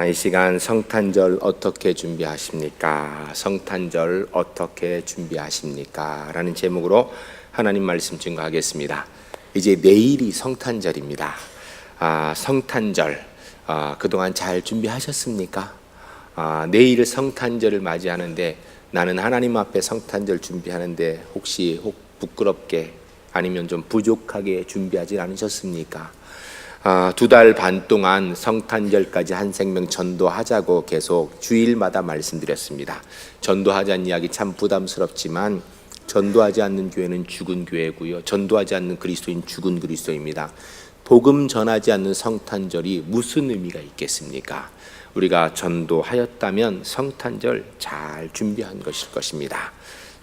이 시간 성탄절 어떻게 준비하십니까? 성탄절 어떻게 준비하십니까? 라는 제목으로 하나님 말씀 증거하겠습니다. 이제 내일이 성탄절입니다. 성탄절 그동안 잘 준비하셨습니까? 내일 성탄절을 맞이하는데 나는 하나님 앞에 성탄절 준비하는데 혹시 부끄럽게 아니면 좀 부족하게 준비하지 않으셨습니까? 2달 반 동안 성탄절까지 한 생명 전도하자고 계속 주일마다 말씀드렸습니다. 전도하자는 이야기 참 부담스럽지만 전도하지 않는 교회는 죽은 교회고요, 전도하지 않는 그리스도인 죽은 그리스도입니다. 복음 전하지 않는 성탄절이 무슨 의미가 있겠습니까? 우리가 전도하였다면 성탄절 잘 준비한 것일 것입니다.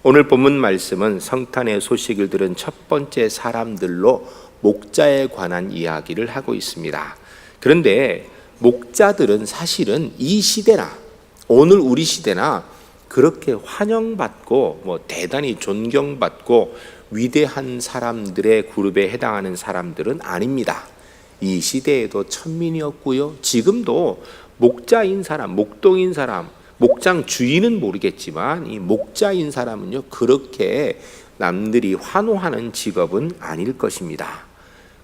오늘 본문 말씀은 성탄의 소식을 들은 첫 번째 사람들로 목자에 관한 이야기를 하고 있습니다. 그런데 목자들은 사실은 이 시대나 오늘 우리 시대나 그렇게 환영받고 대단히 존경받고 위대한 사람들의 그룹에 해당하는 사람들은 아닙니다. 이 시대에도 천민이었고요, 지금도 목자인 사람, 목동인 사람, 목장 주인은 모르겠지만 이 목자인 사람은요 그렇게 남들이 환호하는 직업은 아닐 것입니다.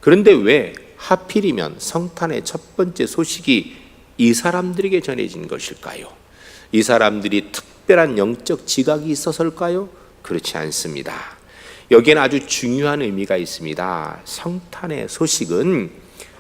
그런데 왜 하필이면 성탄의 첫 번째 소식이 이 사람들에게 전해진 것일까요? 이 사람들이 특별한 영적 지각이 있어서일까요? 그렇지 않습니다. 여기에는 아주 중요한 의미가 있습니다. 성탄의 소식은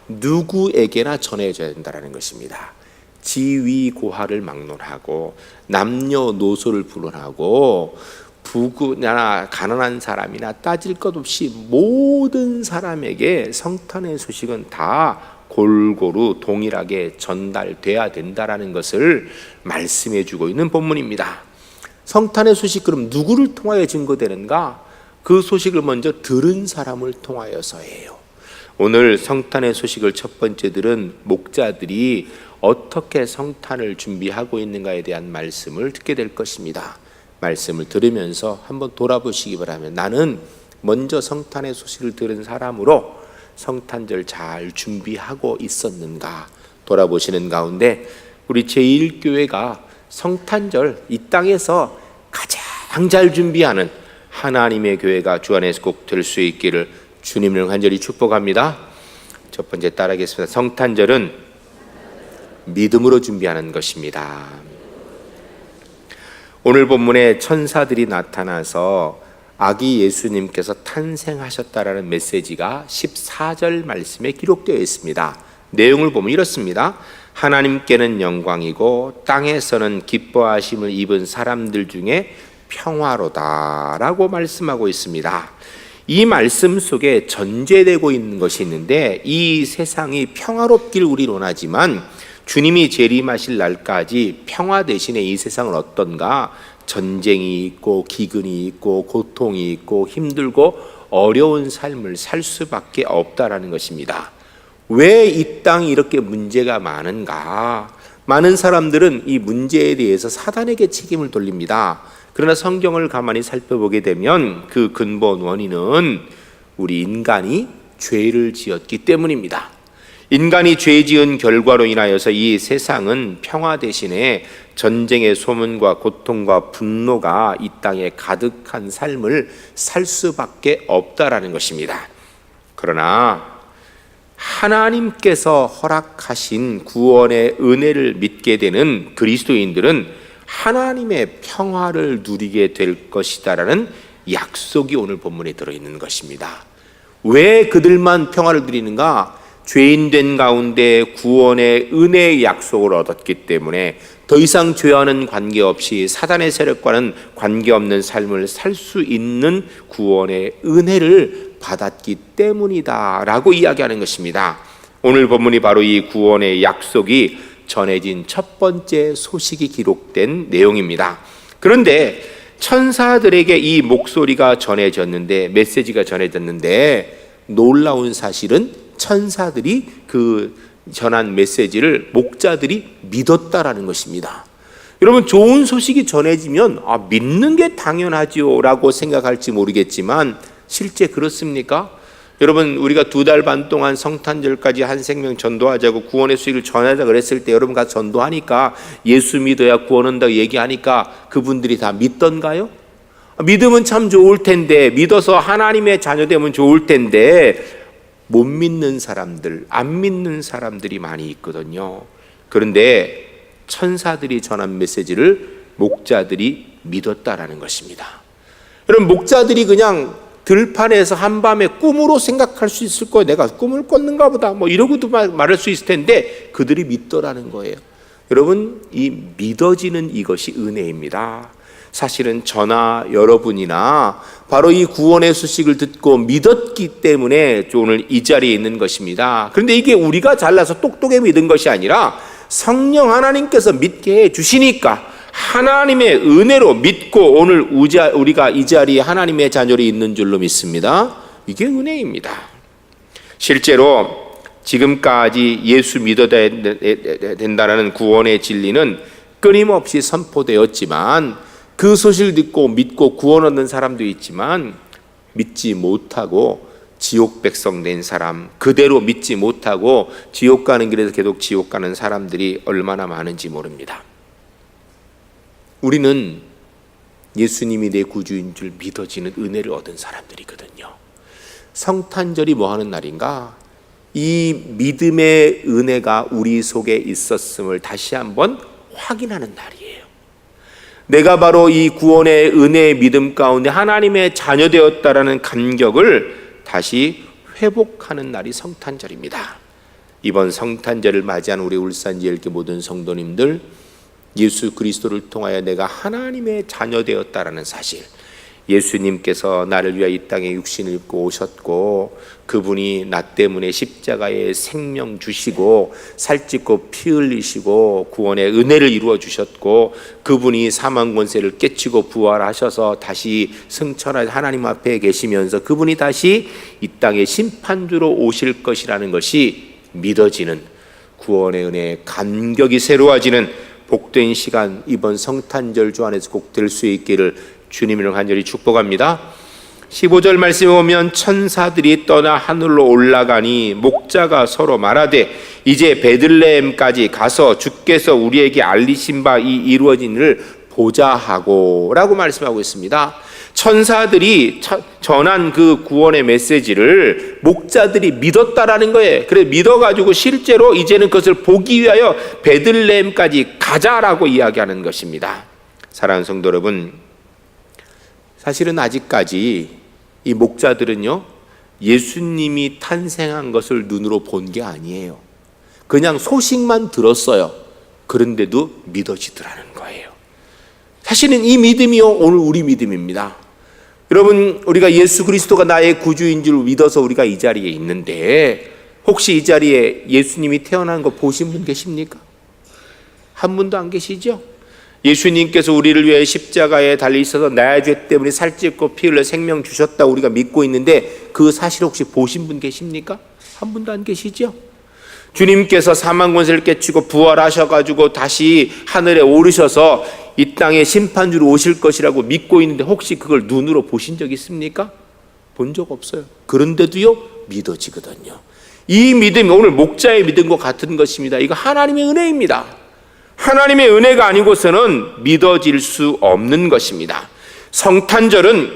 누구에게나 전해져야 된다는 것입니다. 지위고하를 막론하고 남녀노소를 불문하고 부귀나 가난한 사람이나 따질 것 없이 모든 사람에게 성탄의 소식은 다 골고루 동일하게 전달돼야 된다라는 것을 말씀해 주고 있는 본문입니다. 성탄의 소식 그럼 누구를 통하여 증거되는가? 그 소식을 먼저 들은 사람을 통하여서예요. 오늘 성탄의 소식을 첫 번째 들은 목자들이 어떻게 성탄을 준비하고 있는가에 대한 말씀을 듣게 될 것입니다. 말씀을 들으면서 한번 돌아보시기 바랍니다. 나는 먼저 성탄의 소식을 들은 사람으로 성탄절 잘 준비하고 있었는가 돌아보시는 가운데 우리 제1교회가 성탄절 이 땅에서 가장 잘 준비하는 하나님의 교회가 주 안에서 꼭 될 수 있기를 주님을 간절히 축복합니다. 첫 번째 따라하겠습니다. 성탄절은 믿음으로 준비하는 것입니다. 오늘 본문에 천사들이 나타나서 아기 예수님께서 탄생하셨다라는 메시지가 14절 말씀에 기록되어 있습니다. 내용을 보면 이렇습니다. 하나님께는 영광이고 땅에서는 기뻐하심을 입은 사람들 중에 평화로다라고 말씀하고 있습니다. 이 말씀 속에 전제되고 있는 것이 있는데 이 세상이 평화롭길 우리는 원하지만 주님이 재림하실 날까지 평화 대신에 이 세상은 어떤가? 전쟁이 있고 기근이 있고 고통이 있고 힘들고 어려운 삶을 살 수밖에 없다라는 것입니다. 왜 이 땅이 이렇게 문제가 많은가? 많은 사람들은 이 문제에 대해서 사단에게 책임을 돌립니다. 그러나 성경을 가만히 살펴보게 되면 그 근본 원인은 우리 인간이 죄를 지었기 때문입니다. 인간이 죄 지은 결과로 인하여서 이 세상은 평화 대신에 전쟁의 소문과 고통과 분노가 이 땅에 가득한 삶을 살 수밖에 없다라는 것입니다. 그러나 하나님께서 허락하신 구원의 은혜를 믿게 되는 그리스도인들은 하나님의 평화를 누리게 될 것이다라는 약속이 오늘 본문에 들어있는 것입니다. 왜 그들만 평화를 누리는가? 죄인된 가운데 구원의 은혜의 약속을 얻었기 때문에 더 이상 죄와는 관계없이 사단의 세력과는 관계없는 삶을 살 수 있는 구원의 은혜를 받았기 때문이다 라고 이야기하는 것입니다. 오늘 본문이 바로 이 구원의 약속이 전해진 첫 번째 소식이 기록된 내용입니다. 그런데 천사들에게 이 목소리가 전해졌는데, 메시지가 전해졌는데 놀라운 사실은 천사들이 그 전한 메시지를 목자들이 믿었다라는 것입니다. 여러분, 좋은 소식이 전해지면 믿는 게 당연하지요 라고 생각할지 모르겠지만 실제 그렇습니까? 여러분, 우리가 2달 반 동안 성탄절까지 한 생명 전도하자고 구원의 수익을 전하자 그랬을 때 여러분 가서 전도하니까 예수 믿어야 구원 온다고 얘기하니까 그분들이 다 믿던가요? 믿으면 참 좋을 텐데, 믿어서 하나님의 자녀 되면 좋을 텐데 못 믿는 사람들, 안 믿는 사람들이 많이 있거든요. 그런데 천사들이 전한 메시지를 목자들이 믿었다라는 것입니다. 여러분, 목자들이 그냥 들판에서 한밤에 꿈으로 생각할 수 있을 거예요. 내가 꿈을 꿨는가 보다 뭐 이러고도 말할 수 있을 텐데 그들이 믿더라는 거예요. 여러분, 이 믿어지는 이것이 은혜입니다. 사실은 저나 여러분이나 바로 이 구원의 소식을 듣고 믿었기 때문에 오늘 이 자리에 있는 것입니다. 그런데 이게 우리가 잘나서 똑똑히 믿은 것이 아니라 성령 하나님께서 믿게 해 주시니까 하나님의 은혜로 믿고 오늘 우리가 이 자리에 하나님의 자녀로 있는 줄로 믿습니다. 이게 은혜입니다. 실제로 지금까지 예수 믿어야 된다는 구원의 진리는 끊임없이 선포되었지만 그 소식을 듣고 믿고 구원 얻는 사람도 있지만 믿지 못하고 지옥 백성 된 사람, 그대로 믿지 못하고 지옥 가는 길에서 계속 지옥 가는 사람들이 얼마나 많은지 모릅니다. 우리는 예수님이 내 구주인 줄 믿어지는 은혜를 얻은 사람들이거든요. 성탄절이 뭐 하는 날인가? 이 믿음의 은혜가 우리 속에 있었음을 다시 한번 확인하는 날이에요. 내가 바로 이 구원의 은혜의 믿음 가운데 하나님의 자녀 되었다라는 감격을 다시 회복하는 날이 성탄절입니다. 이번 성탄절을 맞이한 우리 울산 예일교 모든 성도님들, 예수 그리스도를 통하여 내가 하나님의 자녀 되었다라는 사실, 예수님께서 나를 위하여 이 땅에 육신을 입고 오셨고 그분이 나 때문에 십자가에 생명 주시고 살찢고 피 흘리시고 구원의 은혜를 이루어 주셨고 그분이 사망 권세를 깨치고 부활하셔서 다시 승천하여 하나님 앞에 계시면서 그분이 다시 이 땅에 심판주로 오실 것이라는 것이 믿어지는 구원의 은혜의 감격이 새로워지는 복된 시간, 이번 성탄절 주 안에서 꼭 될 수 있기를 주님을 간절히 축복합니다. 15절 말씀에 보면 천사들이 떠나 하늘로 올라가니 목자가 서로 말하되 이제 베들레헴까지 가서 주께서 우리에게 알리신 바 이 이루어진 일을 보자 하고 라고 말씀하고 있습니다. 천사들이 전한 그 구원의 메시지를 목자들이 믿었다라는 거예요. 그래 믿어가지고 실제로 이제는 그것을 보기 위하여 베들레헴까지 가자라고 이야기하는 것입니다. 사랑하는 성도 여러분, 사실은 아직까지 이 목자들은요 예수님이 탄생한 것을 눈으로 본 게 아니에요. 그냥 소식만 들었어요. 그런데도 믿어지더라는 거예요. 사실은 이 믿음이요 오늘 우리 믿음입니다. 여러분, 우리가 예수 그리스도가 나의 구주인 줄 믿어서 우리가 이 자리에 있는데 혹시 이 자리에 예수님이 태어난 거 보신 분 계십니까? 한 분도 안 계시죠? 예수님께서 우리를 위해 십자가에 달리셔서 나의 죄 때문에 살찢고 피 흘려 생명 주셨다고 우리가 믿고 있는데 그 사실 혹시 보신 분 계십니까? 한 분도 안 계시죠? 주님께서 사망 권세를 깨치고 부활하셔가지고 다시 하늘에 오르셔서 이 땅에 심판주로 오실 것이라고 믿고 있는데 혹시 그걸 눈으로 보신 적 있습니까? 본 적 없어요. 그런데도요 믿어지거든요. 이 믿음이 오늘 목자의 믿음과 같은 것입니다. 이거 하나님의 은혜입니다. 하나님의 은혜가 아니고서는 믿어질 수 없는 것입니다. 성탄절은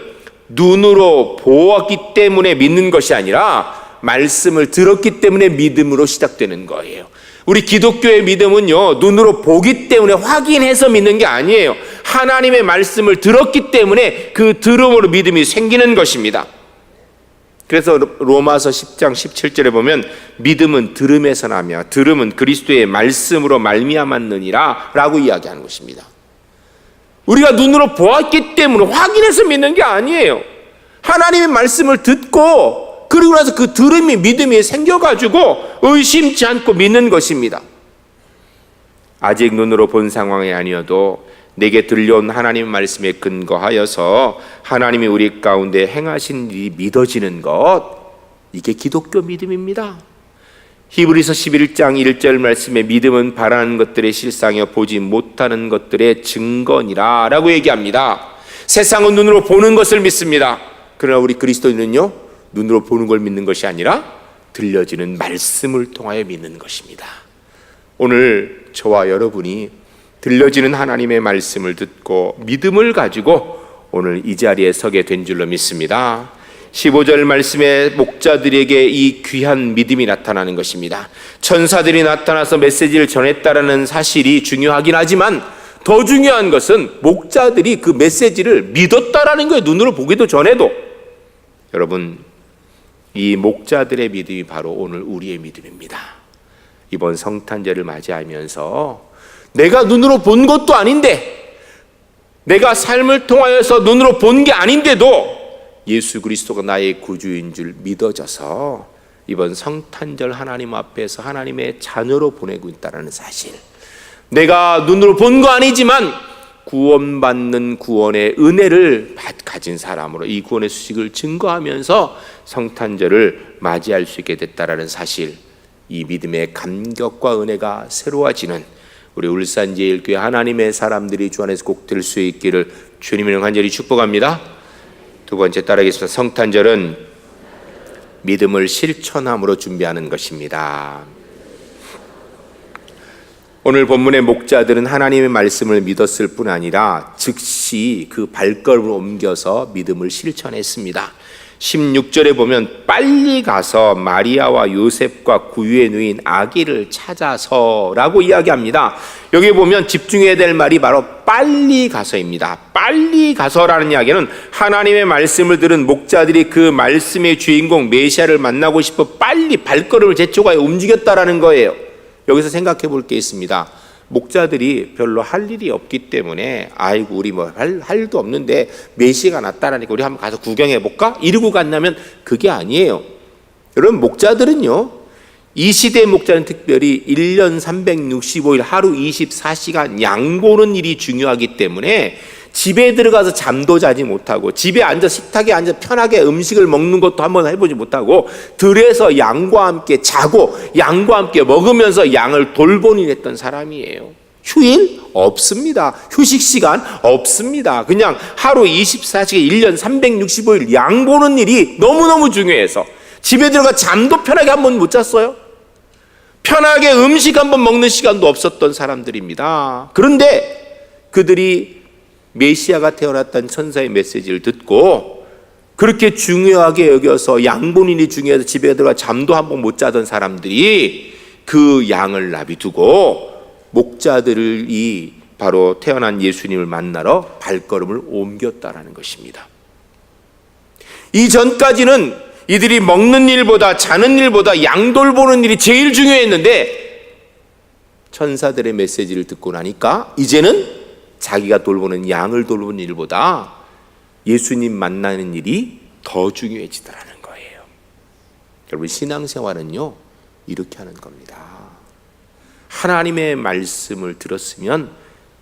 눈으로 보았기 때문에 믿는 것이 아니라 말씀을 들었기 때문에 믿음으로 시작되는 거예요. 우리 기독교의 믿음은요 눈으로 보기 때문에 확인해서 믿는 게 아니에요. 하나님의 말씀을 들었기 때문에 그 들음으로 믿음이 생기는 것입니다. 그래서 로마서 10장 17절에 보면 믿음은 들음에서 나며 들음은 그리스도의 말씀으로 말미암았느니라 라고 이야기하는 것입니다. 우리가 눈으로 보았기 때문에 확인해서 믿는 게 아니에요. 하나님의 말씀을 듣고 그리고 나서 그 들음이 믿음이 생겨가지고 의심치 않고 믿는 것입니다. 아직 눈으로 본 상황이 아니어도 내게 들려온 하나님 말씀에 근거하여서 하나님이 우리 가운데 행하신 일이 믿어지는 것, 이게 기독교 믿음입니다. 히브리서 11장 1절 말씀에 믿음은 바라는 것들의 실상이요 보지 못하는 것들의 증거니라 라고 얘기합니다. 세상은 눈으로 보는 것을 믿습니다. 그러나 우리 그리스도인은요 눈으로 보는 걸 믿는 것이 아니라 들려지는 말씀을 통하여 믿는 것입니다. 오늘 저와 여러분이 들려지는 하나님의 말씀을 듣고 믿음을 가지고 오늘 이 자리에 서게 된 줄로 믿습니다. 15절 말씀에 목자들에게 이 귀한 믿음이 나타나는 것입니다. 천사들이 나타나서 메시지를 전했다라는 사실이 중요하긴 하지만 더 중요한 것은 목자들이 그 메시지를 믿었다라는 거예요. 눈으로 보기도 전에도. 여러분, 이 목자들의 믿음이 바로 오늘 우리의 믿음입니다. 이번 성탄절을 맞이하면서 내가 눈으로 본 것도 아닌데, 내가 삶을 통하여서 눈으로 본 게 아닌데도 예수 그리스도가 나의 구주인 줄 믿어져서 이번 성탄절 하나님 앞에서 하나님의 자녀로 보내고 있다는 사실, 내가 눈으로 본 거 아니지만 구원받는 구원의 은혜를 가진 사람으로 이 구원의 수식을 증거하면서 성탄절을 맞이할 수 있게 됐다는 사실, 이 믿음의 감격과 은혜가 새로워지는 우리 울산제일교회 하나님의 사람들이 주 안에서 꼭 될 수 있기를 주님을 간절히 축복합니다. 두 번째 따르겠습니다. 성탄절은 믿음을 실천함으로 준비하는 것입니다. 오늘 본문의 목자들은 하나님의 말씀을 믿었을 뿐 아니라 즉시 그 발걸음을 옮겨서 믿음을 실천했습니다. 16절에 보면 빨리 가서 마리아와 요셉과 구유에 누인 아기를 찾아서라고 이야기합니다. 여기 보면 집중해야 될 말이 바로 빨리 가서입니다. 빨리 가서라는 이야기는 하나님의 말씀을 들은 목자들이 그 말씀의 주인공 메시아를 만나고 싶어 빨리 발걸음을 재촉하여 움직였다라는 거예요. 여기서 생각해 볼 게 있습니다. 목자들이 별로 할 일이 없기 때문에 아이고 우리 뭐 할 일도 없는데 메시아가 났다라니까 우리 한번 가서 구경해 볼까? 이러고 갔냐면 그게 아니에요. 여러분, 목자들은요, 이 시대의 목자는 특별히 1년 365일 하루 24시간 양 보는 일이 중요하기 때문에 집에 들어가서 잠도 자지 못하고 집에 앉아 식탁에 앉아 편하게 음식을 먹는 것도 한번 해보지 못하고 들에서 양과 함께 자고 양과 함께 먹으면서 양을 돌보니 했던 사람이에요. 휴일 없습니다. 휴식 시간 없습니다. 그냥 하루 24시간 1년 365일 양 보는 일이 너무너무 중요해서 집에 들어가 잠도 편하게 한번 못 잤어요. 편하게 음식 한번 먹는 시간도 없었던 사람들입니다. 그런데 그들이 메시아가 태어났다는 천사의 메시지를 듣고 그렇게 중요하게 여겨서 양본인이 중요해서 집에 들어가 잠도 한번 못 자던 사람들이 그 양을 나비두고 목자들이 바로 태어난 예수님을 만나러 발걸음을 옮겼다라는 것입니다. 이전까지는 이들이 먹는 일보다 자는 일보다 양 돌보는 일이 제일 중요했는데 천사들의 메시지를 듣고 나니까 이제는 자기가 돌보는 양을 돌보는 일보다 예수님 만나는 일이 더 중요해지더라는 거예요. 여러분, 신앙생활은요 이렇게 하는 겁니다. 하나님의 말씀을 들었으면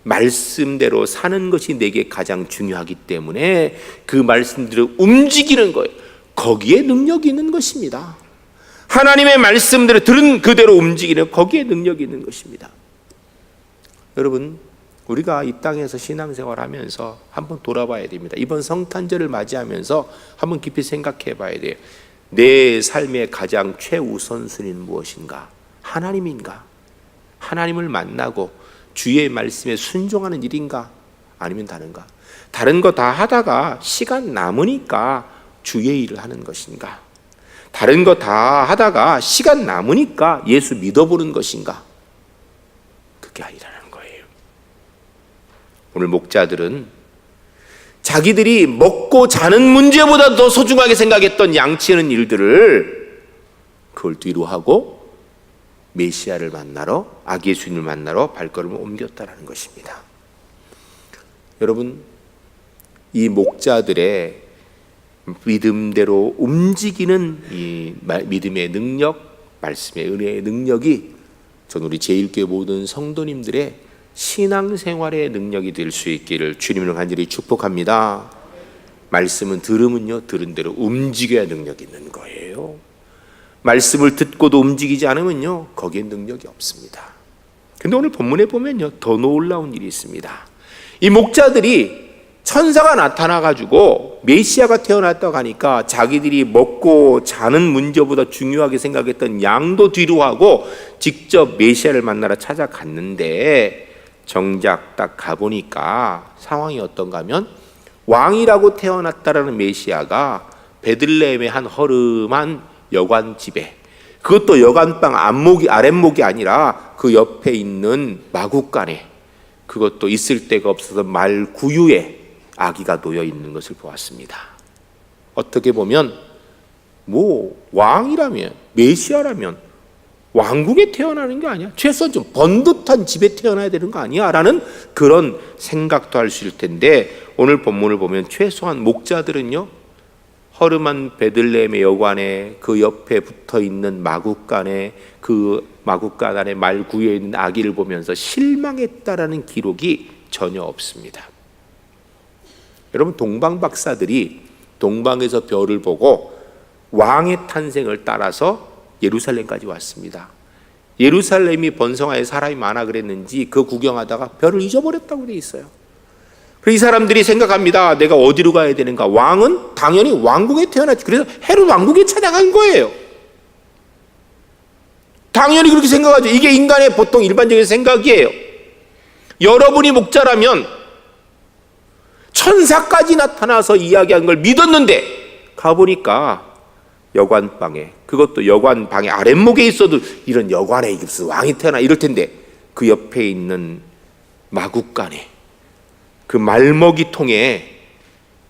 말씀대로 사는 것이 내게 가장 중요하기 때문에 그 말씀대로 움직이는 거예요. 거기에 능력이 있는 것입니다. 하나님의 말씀대로 들은 그대로 움직이는 거기에 능력이 있는 것입니다. 여러분, 우리가 이 땅에서 신앙생활하면서 한번 돌아봐야 됩니다. 이번 성탄절을 맞이하면서 한번 깊이 생각해 봐야 돼요. 내 삶의 가장 최우선순위는 무엇인가? 하나님인가? 하나님을 만나고 주의 말씀에 순종하는 일인가? 아니면 다른가? 다른 거 다 하다가 시간 남으니까 주의 일을 하는 것인가? 다른 거 다 하다가 시간 남으니까 예수 믿어보는 것인가? 그게 아니라는 거예요. 오늘 목자들은 자기들이 먹고 자는 문제보다 더 소중하게 생각했던 양치는 일들을 그걸 뒤로 하고 메시아를 만나러, 아기 예수님을 만나러 발걸음을 옮겼다라는 것입니다. 여러분, 이 목자들의 믿음대로 움직이는 이 믿음의 능력, 말씀의 은혜의 능력이 전 우리 제일교회 모든 성도님들의 신앙생활의 능력이 될 수 있기를 주님을 간절히 축복합니다. 말씀은 들으면요, 들은 대로 움직여야 능력이 있는 거예요. 말씀을 듣고도 움직이지 않으면요, 거기에 능력이 없습니다. 근데 오늘 본문에 보면요, 더 놀라운 일이 있습니다. 이 목자들이 천사가 나타나가지고 메시아가 태어났다고 하니까 자기들이 먹고 자는 문제보다 중요하게 생각했던 양도 뒤로 하고 직접 메시아를 만나러 찾아갔는데, 정작 딱 가보니까 상황이 어떤가 하면 왕이라고 태어났다라는 메시아가 베들레헴의 한 허름한 여관집에, 그것도 여관방 아랫목이 아니라 그 옆에 있는 마구간에, 그것도 있을 데가 없어서 말 구유에 아기가 놓여 있는 것을 보았습니다. 어떻게 보면 왕이라면, 메시아라면 왕궁에 태어나는 게 아니야, 최소한 좀 번듯한 집에 태어나야 되는 거 아니야? 라는 그런 생각도 할 수 있을 텐데, 오늘 본문을 보면 최소한 목자들은요, 허름한 베들레헴의 여관에 그 옆에 붙어있는 마구간에, 그 마구간 안에 말 구유에 있는 아기를 보면서 실망했다라는 기록이 전혀 없습니다. 여러분, 동방 박사들이 동방에서 별을 보고 왕의 탄생을 따라서 예루살렘까지 왔습니다. 예루살렘이 번성하에 사람이 많아 그랬는지 그 구경하다가 별을 잊어버렸다고 돼 있어요. 그래서 이 사람들이 생각합니다. 내가 어디로 가야 되는가? 왕은 당연히 왕궁에 태어났지. 그래서 헤롯 왕궁에 찾아간 거예요. 당연히 그렇게 생각하죠. 이게 인간의 보통 일반적인 생각이에요. 여러분이 목자라면 천사까지 나타나서 이야기한 걸 믿었는데, 가보니까 여관방에, 그것도 여관방의 아랫목에 있어도 이런 여관에 무슨 왕이 태어나 이럴 텐데, 그 옆에 있는 마구간에 그 말먹이통에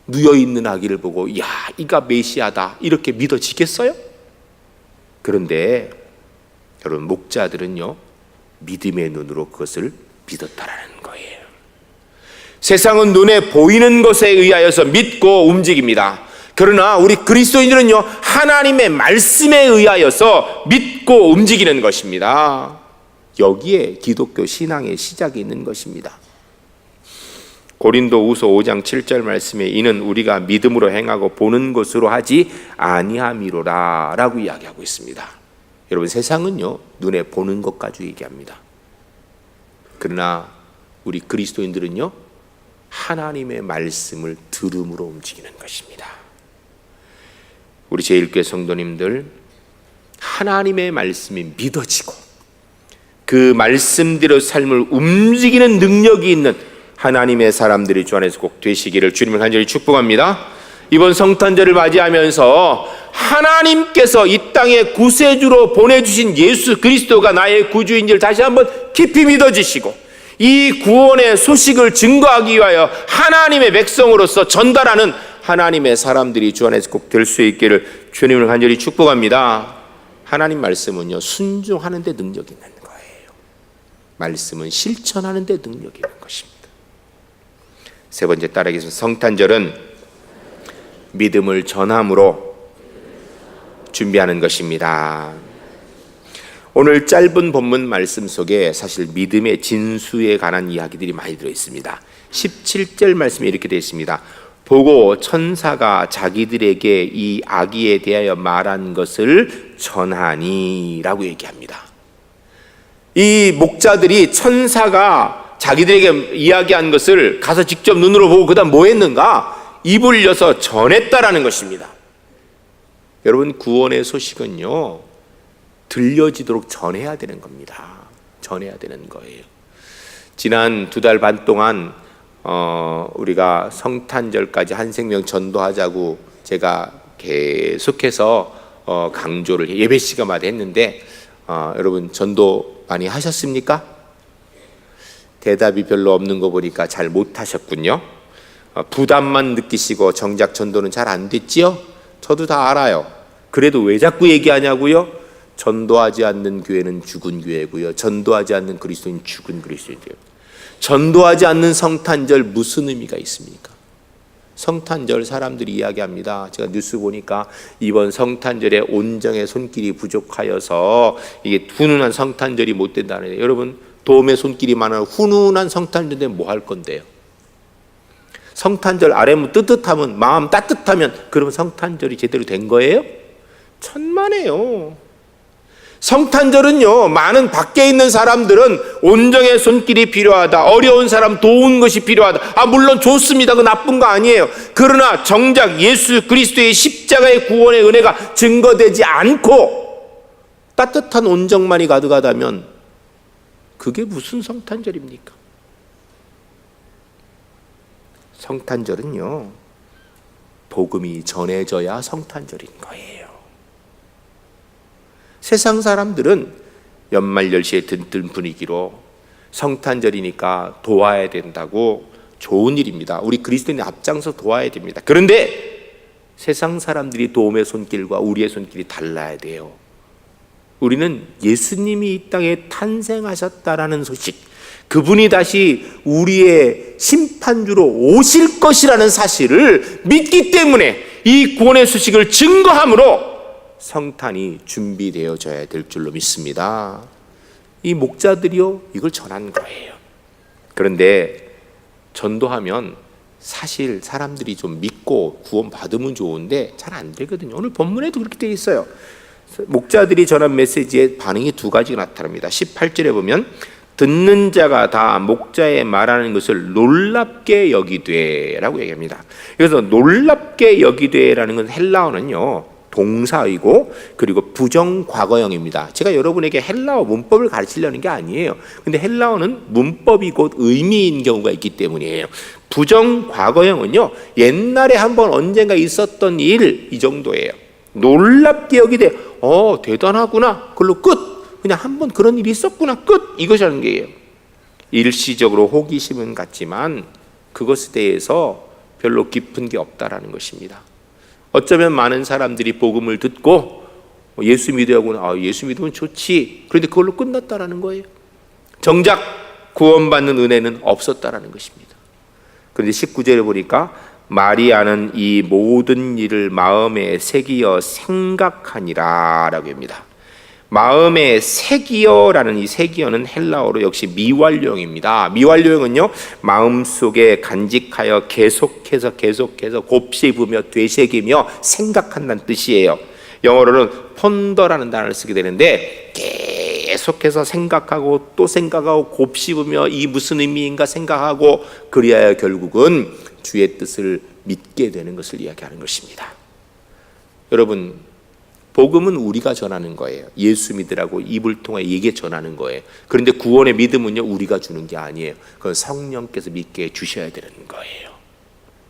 누워있는 아기를 보고 야, 이가 메시아다 이렇게 믿어지겠어요? 그런데 여러분, 목자들은요, 믿음의 눈으로 그것을 믿었다라는 거예요. 세상은 눈에 보이는 것에 의하여서 믿고 움직입니다. 그러나 우리 그리스도인들은요, 하나님의 말씀에 의하여서 믿고 움직이는 것입니다. 여기에 기독교 신앙의 시작이 있는 것입니다. 고린도후서 5장 7절 말씀에 이는 우리가 믿음으로 행하고 보는 것으로 하지 아니함이로라 라고 이야기하고 있습니다. 여러분, 세상은요, 눈에 보는 것 가지고 얘기합니다. 그러나 우리 그리스도인들은요, 하나님의 말씀을 들음으로 움직이는 것입니다. 우리 제1교회 성도님들, 하나님의 말씀이 믿어지고 그 말씀대로 삶을 움직이는 능력이 있는 하나님의 사람들이 주 안에서 꼭 되시기를 주님을 간절히 축복합니다. 이번 성탄절을 맞이하면서 하나님께서 이 땅에 구세주로 보내주신 예수 그리스도가 나의 구주인 줄 다시 한번 깊이 믿어지시고, 이 구원의 소식을 증거하기 위하여 하나님의 백성으로서 전달하는 하나님의 사람들이 주 안에서 꼭 될 수 있기를 주님을 간절히 축복합니다. 하나님 말씀은요, 순종하는 데 능력이 있는 거예요. 말씀은 실천하는 데 능력이 있는 것입니다. 세 번째 따르기서 성탄절은 믿음을 전함으로 준비하는 것입니다. 오늘 짧은 본문 말씀 속에 사실 믿음의 진수에 관한 이야기들이 많이 들어있습니다. 17절 말씀에 이렇게 되어 있습니다. 보고 천사가 자기들에게 이 아기에 대하여 말한 것을 전하니 라고 얘기합니다. 이 목자들이 천사가 자기들에게 이야기한 것을 가서 직접 눈으로 보고 그 다음 뭐 했는가? 입을 여서 전했다라는 것입니다. 여러분, 구원의 소식은요, 들려지도록 전해야 되는 겁니다. 전해야 되는 거예요. 지난 2달 반 동안 우리가 성탄절까지 한 생명 전도하자고 제가 계속해서 강조를 예배 시간마다 했는데, 여러분 전도 많이 하셨습니까? 대답이 별로 없는 거 보니까 잘 못하셨군요. 부담만 느끼시고 정작 전도는 잘 안 됐지요? 저도 다 알아요. 그래도 왜 자꾸 얘기하냐고요? 전도하지 않는 교회는 죽은 교회고요, 전도하지 않는 그리스도인 죽은 그리스도인이에요. 전도하지 않는 성탄절 무슨 의미가 있습니까? 성탄절 사람들이 이야기합니다. 제가 뉴스 보니까 이번 성탄절에 온정의 손길이 부족하여서 이게 훈훈한 성탄절이 못 된다는. 여러분, 도움의 손길이 많아 훈훈한 성탄절인데 뭐 할 건데요? 성탄절 아래면 뜨뜻하면, 마음 따뜻하면 그러면 성탄절이 제대로 된 거예요? 천만에요. 성탄절은요, 많은 밖에 있는 사람들은 온정의 손길이 필요하다, 어려운 사람 도운 것이 필요하다. 물론 좋습니다. 그 나쁜 거 아니에요. 그러나 정작 예수 그리스도의 십자가의 구원의 은혜가 증거되지 않고 따뜻한 온정만이 가득하다면 그게 무슨 성탄절입니까? 성탄절은요, 복음이 전해져야 성탄절인 거예요. 세상 사람들은 연말연시에 든든 분위기로 성탄절이니까 도와야 된다고 좋은 일입니다. 우리 그리스도인이 앞장서 도와야 됩니다. 그런데 세상 사람들이 도움의 손길과 우리의 손길이 달라야 돼요. 우리는 예수님이 이 땅에 탄생하셨다라는 소식, 그분이 다시 우리의 심판주로 오실 것이라는 사실을 믿기 때문에 이 구원의 소식을 증거함으로 성탄이 준비되어져야 될 줄로 믿습니다. 이 목자들이요, 이걸 전한 거예요. 그런데 전도하면 사실 사람들이 좀 믿고 구원받으면 좋은데 잘 안 되거든요. 오늘 본문에도 그렇게 되어 있어요. 목자들이 전한 메시지에 반응이 두 가지가 나타납니다. 18절에 보면 듣는 자가 다 목자의 말하는 것을 놀랍게 여기되 라고 얘기합니다. 그래서 놀랍게 여기되라는 건 헬라어는요, 동사이고 그리고 부정과거형입니다. 제가 여러분에게 헬라어 문법을 가르치려는 게 아니에요. 근데 헬라어는 문법이 곧 의미인 경우가 있기 때문이에요. 부정과거형은요, 옛날에 한번 언젠가 있었던 일, 이 정도예요. 놀랍게 여기되 대단하구나, 그걸로 끝. 그냥 한번 그런 일이 있었구나, 끝. 이것이 하는 게예요. 일시적으로 호기심은 같지만 그것에 대해서 별로 깊은 게 없다라는 것입니다. 어쩌면 많은 사람들이 복음을 듣고 예수 믿으라고, 예수 믿으면 좋지, 그런데 그걸로 끝났다라는 거예요. 정작 구원받는 은혜는 없었다라는 것입니다. 그런데 19절에 보니까 마리아는 이 모든 일을 마음에 새기어 생각하니라 라고 합니다. 마음에 새기어라는 이 새기어는 헬라어로 역시 미완료형입니다. 미완료형은요, 마음속에 간직하여 계속해서 곱씹으며 되새기며 생각한다는 뜻이에요. 영어로는 폰더라는 단어를 쓰게 되는데, 계속해서 생각하고 또 생각하고 곱씹으며 이 무슨 의미인가 생각하고, 그리하여 결국은 주의 뜻을 믿게 되는 것을 이야기하는 것입니다. 여러분, 복음은 우리가 전하는 거예요. 예수 믿으라고 입을 통해 얘기 전하는 거예요. 그런데 구원의 믿음은요, 우리가 주는 게 아니에요. 그건 성령께서 믿게 해주셔야 되는 거예요.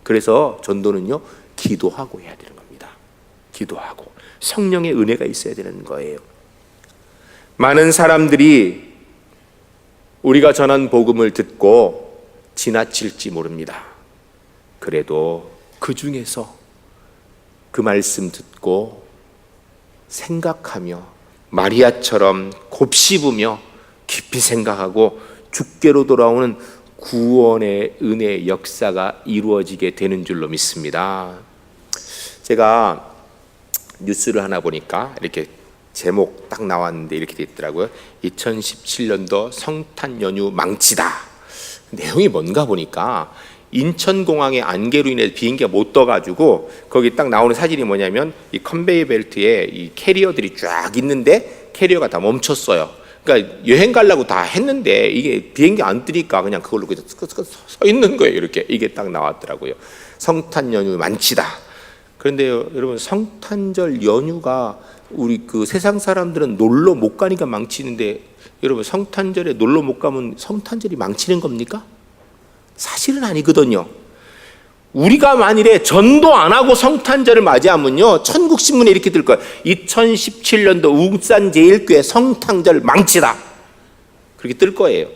그래서 전도는요, 기도하고 해야 되는 겁니다. 기도하고 성령의 은혜가 있어야 되는 거예요. 많은 사람들이 우리가 전한 복음을 듣고 지나칠지 모릅니다. 그래도 그 중에서 그 말씀 듣고 생각하며 마리아처럼 곱씹으며 깊이 생각하고 주께로 돌아오는 구원의 은혜의 역사가 이루어지게 되는 줄로 믿습니다. 제가 뉴스를 하나 보니까 이렇게 제목 딱 나왔는데 이렇게 돼 있더라고요. 2017년도 성탄 연휴 망치다. 내용이 뭔가 보니까 인천공항의 안개로 인해서 비행기가 못 떠가지고 거기 딱 나오는 사진이 뭐냐면 이 컨베이어 벨트에 이 캐리어들이 쫙 있는데 캐리어가 다 멈췄어요. 그러니까 여행 가려고 다 했는데 이게 비행기 안 뜨니까 그냥 그걸로 서 있는 거예요. 이렇게 이게 딱 나왔더라고요. 성탄 연휴 만치다. 그런데 여러분, 성탄절 연휴가 우리 그 세상 사람들은 놀러 못 가니까 망치는데, 여러분, 성탄절에 놀러 못 가면 성탄절이 망치는 겁니까? 사실은 아니거든요. 우리가 만일에 전도 안 하고 성탄절을 맞이하면요, 천국신문에 이렇게 뜰 거예요. 2017년도 울산제일교회 성탄절 망치다. 그렇게 뜰 거예요.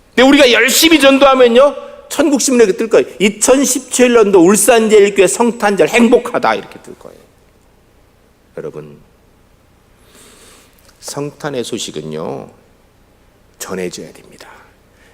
근데 우리가 열심히 전도하면요, 천국신문에 이렇게 뜰 거예요. 2017년도 울산제일교회 성탄절 행복하다. 이렇게 뜰 거예요. 여러분, 성탄의 소식은요, 전해져야 됩니다.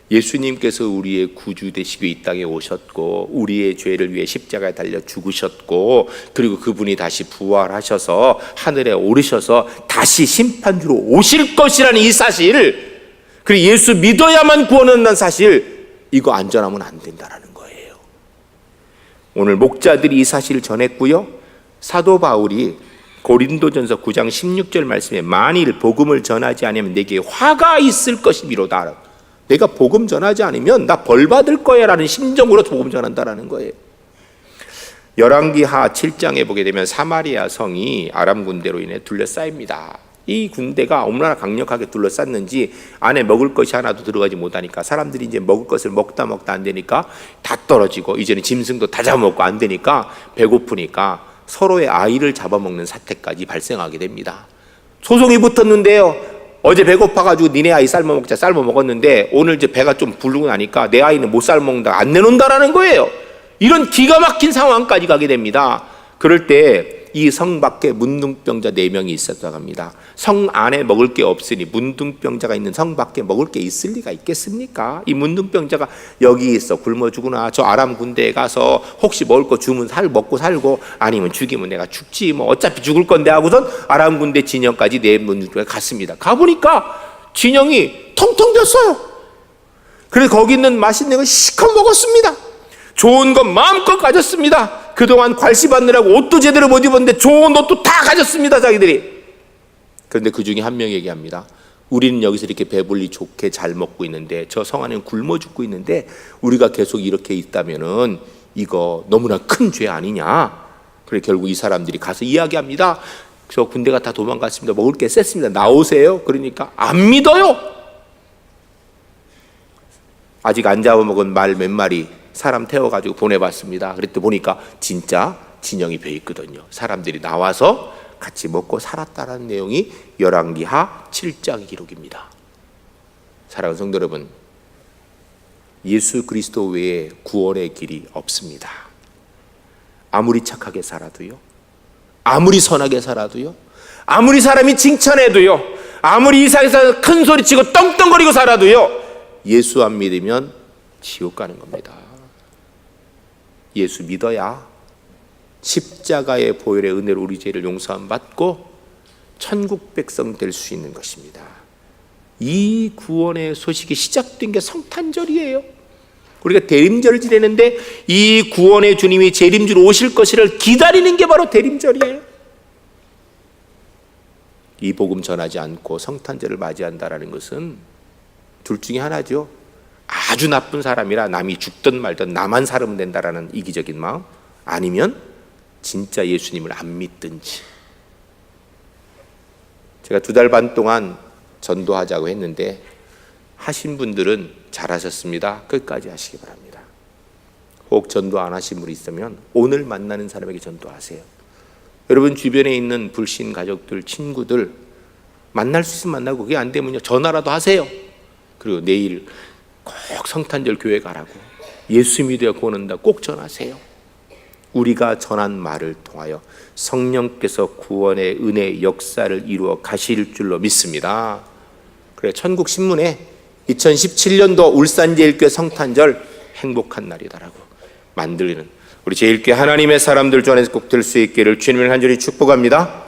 예수님께서 우리의 구주 되시고 이 땅에 오셨고 우리의 죄를 위해 십자가에 달려 죽으셨고, 그리고 그분이 다시 부활하셔서 하늘에 오르셔서 다시 심판주로 오실 것이라는 이 사실, 그리고 예수 믿어야만 구원한다는 사실, 이거 안 전하면 안 된다는 거예요. 오늘 목자들이 이 사실을 전했고요, 사도 바울이 고린도전서 9장 16절 말씀에 만일 복음을 전하지 않으면 내게 화가 있을 것이미로다. 내가 복음 전하지 않으면 나 벌 받을 거야 라는 심정으로 복음 전한다라는 거예요. 열왕기하 7장에 보게 되면 사마리아 성이 아람 군대로 인해 둘러싸입니다. 이 군대가 얼마나 강력하게 둘러쌌는지 안에 먹을 것이 하나도 들어가지 못하니까 사람들이 이제 먹을 것을 먹다 안 되니까 다 떨어지고 이제는 짐승도 다 잡아먹고 안 되니까 배고프니까 서로의 아이를 잡아먹는 사태까지 발생하게 됩니다. 소송이 붙었는데요. 어제 배고파가지고 니네 아이 삶아 먹었는데 오늘 이제 배가 좀 부르고 나니까 내 아이는 못 삶아 먹는다, 안 내놓는다라는 거예요. 이런 기가 막힌 상황까지 가게 됩니다. 그럴 때 이 성 밖에 문둥병자 4명이 있었다고 합니다. 성 안에 먹을 게 없으니 문둥병자가 있는 성 밖에 먹을 게 있을 리가 있겠습니까? 이 문둥병자가 여기 있어 굶어 죽으나 저 아람 군대에 가서 혹시 먹을 거 주면 먹고 살고 아니면 죽이면 내가 죽지 뭐 어차피 죽을 건데 하고선 아람 군대 진영까지 문둥병자가 갔습니다. 가보니까 진영이 텅텅 비었어요. 그래서 거기 있는 맛있는 걸 실컷 먹었습니다. 좋은 것 마음껏 가졌습니다. 그동안 괄시받느라고 옷도 제대로 못 입었는데 좋은 옷도 다 가졌습니다, 자기들이. 그런데 그 중에 한 명이 얘기합니다. 우리는 여기서 이렇게 배불리 좋게 잘 먹고 있는데 저 성 안에는 굶어 죽고 있는데 우리가 계속 이렇게 있다면은 이거 너무나 큰 죄 아니냐. 그래 결국 이 사람들이 가서 이야기합니다. 저 군대가 다 도망갔습니다. 먹을 게 셌습니다. 나오세요. 그러니까 안 믿어요. 아직 안 잡아먹은 말 몇 마리 사람 태워가지고 보내봤습니다. 그랬더니 보니까 진짜 진영이 배있거든요. 사람들이 나와서 같이 먹고 살았다는 내용이 열왕기하 7장 기록입니다. 사랑하는 성도 여러분, 예수 그리스도 외에 구원의 길이 없습니다. 아무리 착하게 살아도요, 아무리 선하게 살아도요, 아무리 사람이 칭찬해도요, 아무리 이 세상에서 큰 소리치고 떵떵거리고 살아도요, 예수 안 믿으면 지옥 가는 겁니다. 예수 믿어야 십자가의 보혈의 은혜로 우리 죄를 용서함 받고 천국 백성 될 수 있는 것입니다. 이 구원의 소식이 시작된 게 성탄절이에요. 우리가 대림절을 지내는데 이 구원의 주님이 재림주로 오실 것을 기다리는 게 바로 대림절이에요. 이 복음 전하지 않고 성탄절을 맞이한다는 것은 둘 중에 하나죠. 아주 나쁜 사람이라 남이 죽든 말든 나만 살면 된다라는 이기적인 마음, 아니면 진짜 예수님을 안 믿든지. 제가 2달 반 동안 전도하자고 했는데 하신 분들은 잘하셨습니다. 끝까지 하시기 바랍니다. 혹 전도 안 하신 분이 있으면 오늘 만나는 사람에게 전도하세요. 여러분 주변에 있는 불신 가족들, 친구들 만날 수 있으면 만나고 그게 안 되면요 전화라도 하세요. 그리고 내일 꼭 성탄절 교회 가라고, 예수 믿어야 구원한다 꼭 전하세요. 우리가 전한 말을 통하여 성령께서 구원의 은혜 역사를 이루어 가실 줄로 믿습니다. 그래 천국 신문에 2017년도 울산제일교회 성탄절 행복한 날이다라고 만들리는 우리 제일교회 하나님의 사람들 중 안에서 꼭 될 수 있기를 주님을 간절히 축복합니다.